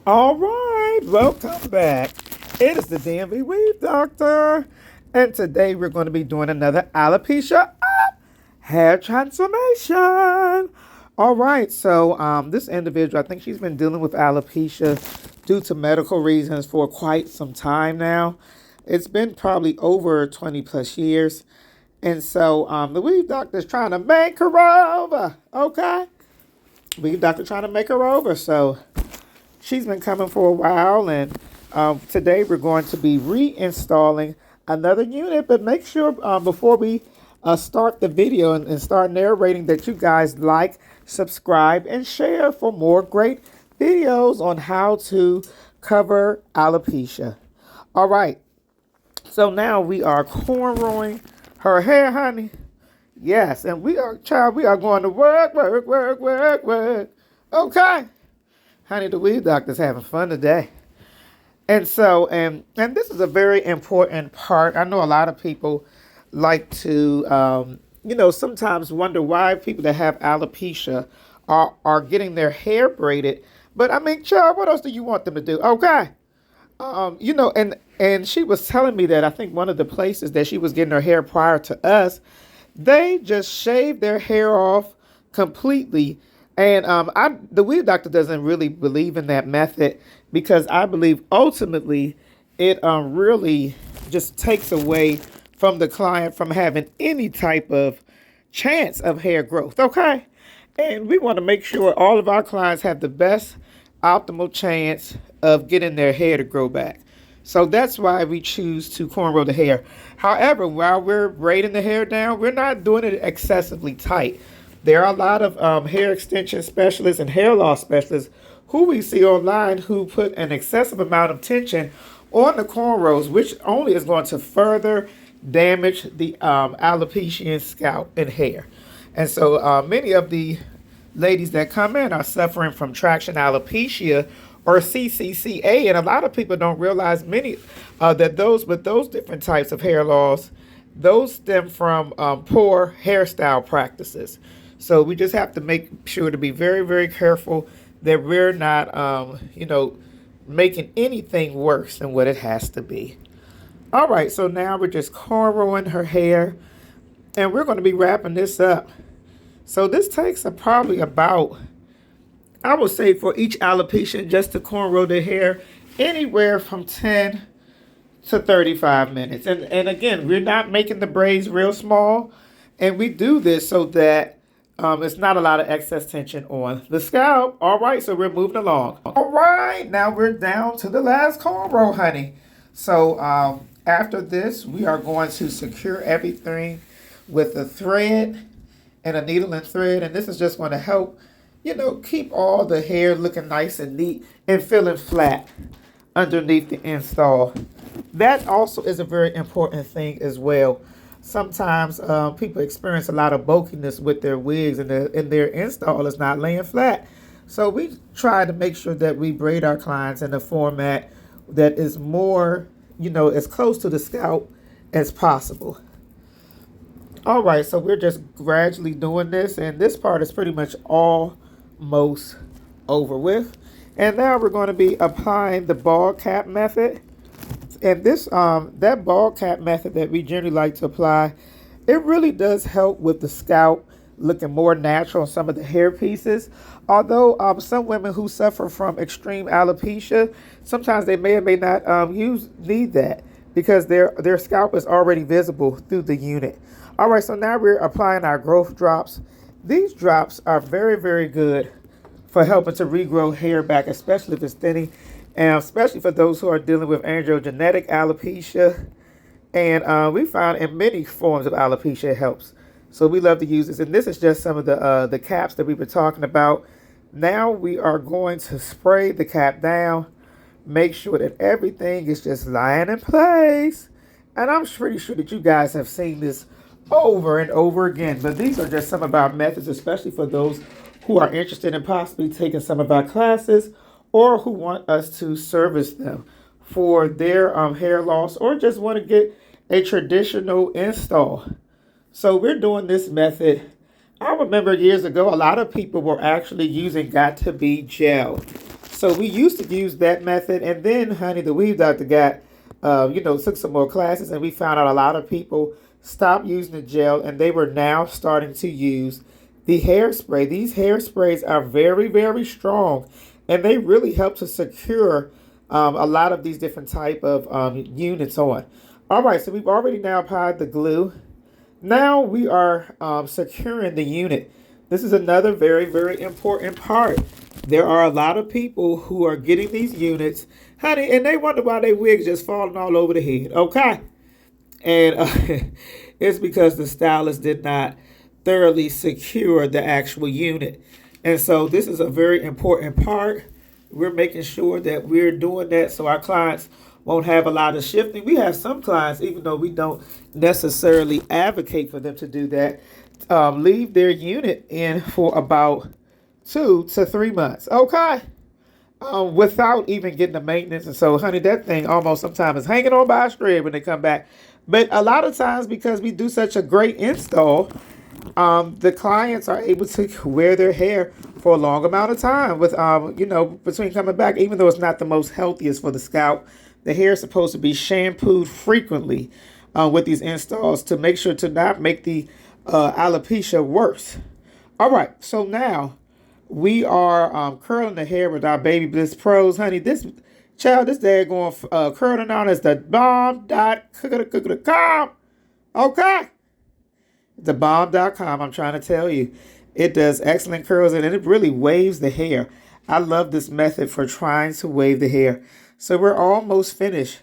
All right, welcome back. It is the DMV Weave Doctor, and today we're going to be doing another alopecia hair transformation. All right, so this individual, I think she's been dealing with alopecia due to medical reasons for quite some time now. It's been probably over 20 plus years. And so the Weave Doctor is trying to make her over, okay? Weave Doctor trying to make her over, so she's been coming for a while, and today we're going to be reinstalling another unit. But make sure before we start the video and start narrating that you guys like, subscribe, and share for more great videos on how to cover alopecia. All right, so now we are cornrowing her hair, honey. Yes, and we are, child, we are going to work, work, work, work, work. Okay. Honey, the Weave Doctor's having fun today. And so, and this is a very important part. I know a lot of people like to, sometimes wonder why people that have alopecia are getting their hair braided. But I mean, child, what else do you want them to do? Okay. And she was telling me that I think one of the places that she was getting her hair prior to us, they just shaved their hair off completely. And the Weave Doctor doesn't really believe in that method because I believe ultimately it really just takes away from the client from having any type of chance of hair growth, okay? And we want to make sure all of our clients have the best optimal chance of getting their hair to grow back. So that's why we choose to cornrow the hair. However, while we're braiding the hair down, we're not doing it excessively tight. There are a lot of hair extension specialists and hair loss specialists who we see online who put an excessive amount of tension on the cornrows, which only is going to further damage the alopecia scalp and hair. And so many of the ladies that come in are suffering from traction alopecia or CCCA, and a lot of people don't realize that those with those different types of hair loss, those stem from poor hairstyle practices. So we just have to make sure to be very, very careful that we're not, making anything worse than what it has to be. All right, so now we're just cornrowing her hair, and we're going to be wrapping this up. So this takes probably about, I would say for each alopecia, just to cornrow the hair, anywhere from 10 to 35 minutes. And again, we're not making the braids real small, and we do this so that it's not a lot of excess tension on the scalp. All right, so we're moving along. All right, now we're down to the last cornrow, honey. So after this, we are going to secure everything with a thread and a needle and thread. And this is just going to help, keep all the hair looking nice and neat and feeling flat underneath the install. That also is a very important thing as well. Sometimes people experience a lot of bulkiness with their wigs and their install is not laying flat. So we try to make sure that we braid our clients in a format that is more, as close to the scalp as possible. All right, so we're just gradually doing this, and this part is pretty much almost over with. And now we're going to be applying the ball cap method. And this that ball cap method that we generally like to apply, it really does help with the scalp looking more natural on some of the hair pieces. Although some women who suffer from extreme alopecia, sometimes they may or may not need that because their scalp is already visible through the unit. All right, so now we're applying our growth drops. These drops are very, very good for helping to regrow hair back, especially if it's thinning, and especially for those who are dealing with androgenetic alopecia. And we found in many forms of alopecia it helps. So we love to use this. And this is just some of the caps that we were talking about. Now we are going to spray the cap down. Make sure that everything is just lying in place. And I'm pretty sure that you guys have seen this over and over again. But these are just some of our methods, especially for those who are interested in possibly taking some of our classes or who want us to service them for their hair loss or just want to get a traditional install. So we're doing this method. I remember years ago, a lot of people were actually using Got to Be gel. So we used to use that method, and then, honey, the weave doctor got, took some more classes, and we found out a lot of people stopped using the gel, and they were now starting to use the hairspray. These hairsprays are very, very strong, and they really help to secure a lot of these different type of units on. All right, so we've already now applied the glue. Now we are securing the unit. This is another very, very important part. There are a lot of people who are getting these units, honey, and they wonder why their wigs just falling all over the head, okay? And it's because the stylist did not thoroughly secure the actual unit. And so this is a very important part. We're making sure that we're doing that so our clients won't have a lot of shifting. We have some clients, even though we don't necessarily advocate for them to do that, leave their unit in for about 2 to 3 months, okay? Without even getting the maintenance. And so, honey, that thing almost sometimes is hanging on by a thread when they come back. But a lot of times, because we do such a great install, the clients are able to wear their hair for a long amount of time with, between coming back, even though it's not the most healthiest for the scalp. The hair is supposed to be shampooed frequently with these installs to make sure to not make the alopecia worse. All right, so now we are curling the hair with our Baby Bliss Pros, honey. This daggone curling on is the bomb.com. Okay? The bomb.com, I'm trying to tell you. It does excellent curls and it really waves the hair. I love this method for trying to wave the hair. So we're almost finished.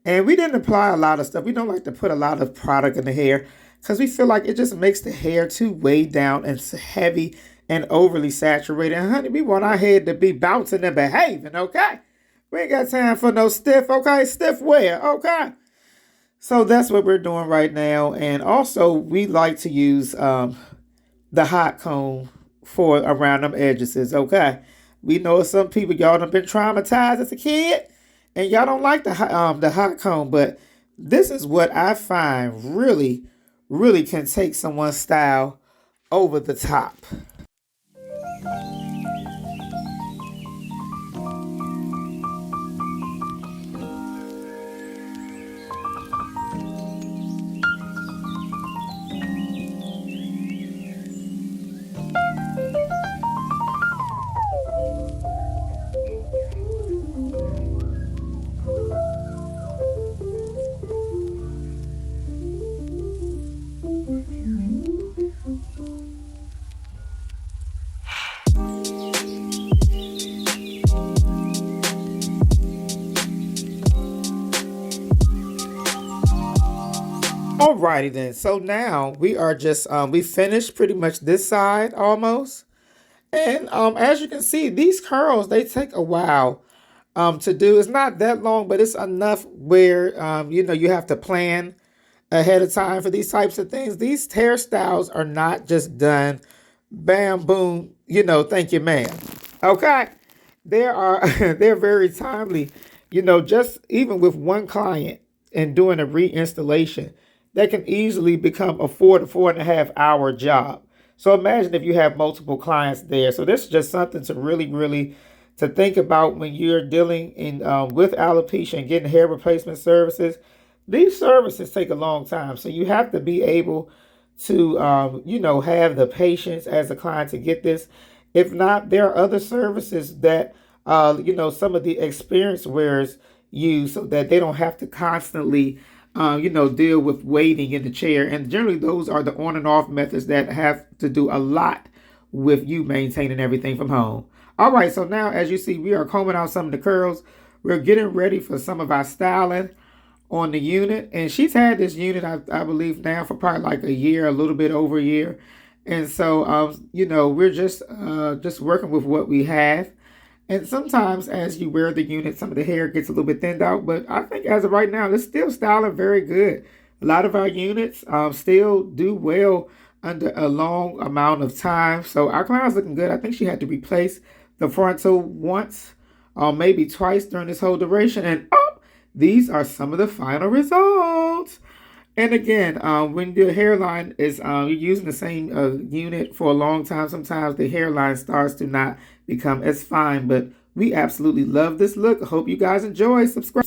And we didn't apply a lot of stuff. We don't like to put a lot of product in the hair because we feel like it just makes the hair too weighed down and heavy and overly saturated. And honey, we want our head to be bouncing and behaving, okay? We ain't got time for no stiff, okay? Stiff wear, okay? So that's what we're doing right now. And also, we like to use the hot comb for around them edges, okay? We know some people, y'all done been traumatized as a kid, and y'all don't like the hot comb, but this is what I find really, really can take someone's style over the top. Alrighty then. So now we are just we finished pretty much this side almost. And as you can see, these curls, they take a while to do. It's not that long, but it's enough where you have to plan ahead of time for these types of things. These hairstyles are not just done bam boom, thank you, ma'am. Okay. They're very timely, just even with one client and doing a reinstallation, that can easily become a 4 to 4.5 hour job. So imagine if you have multiple clients there. So this is just something to really, really to think about when you're dealing with alopecia and getting hair replacement services. These services take a long time. So you have to be able to, have the patience as a client to get this. If not, there are other services that, some of the experienced wearers use so that they don't have to constantly deal with waiting in the chair. And generally those are the on and off methods that have to do a lot with you maintaining everything from home. All right, so now as you see, we are combing out some of the curls. We're getting ready for some of our styling on the unit. And she's had this unit, I believe now for probably like a year, a little bit over a year. And so, we're just working with what we have. And sometimes as you wear the unit, some of the hair gets a little bit thinned out. But I think as of right now, it's still styling very good. A lot of our units still do well under a long amount of time. So our client's looking good. I think she had to replace the frontal once or maybe twice during this whole duration. And these are some of the final results. And again, when your hairline is, you're using the same unit for a long time, sometimes the hairline starts to not become as fine. But We absolutely love this look. I hope you guys enjoy. Subscribe.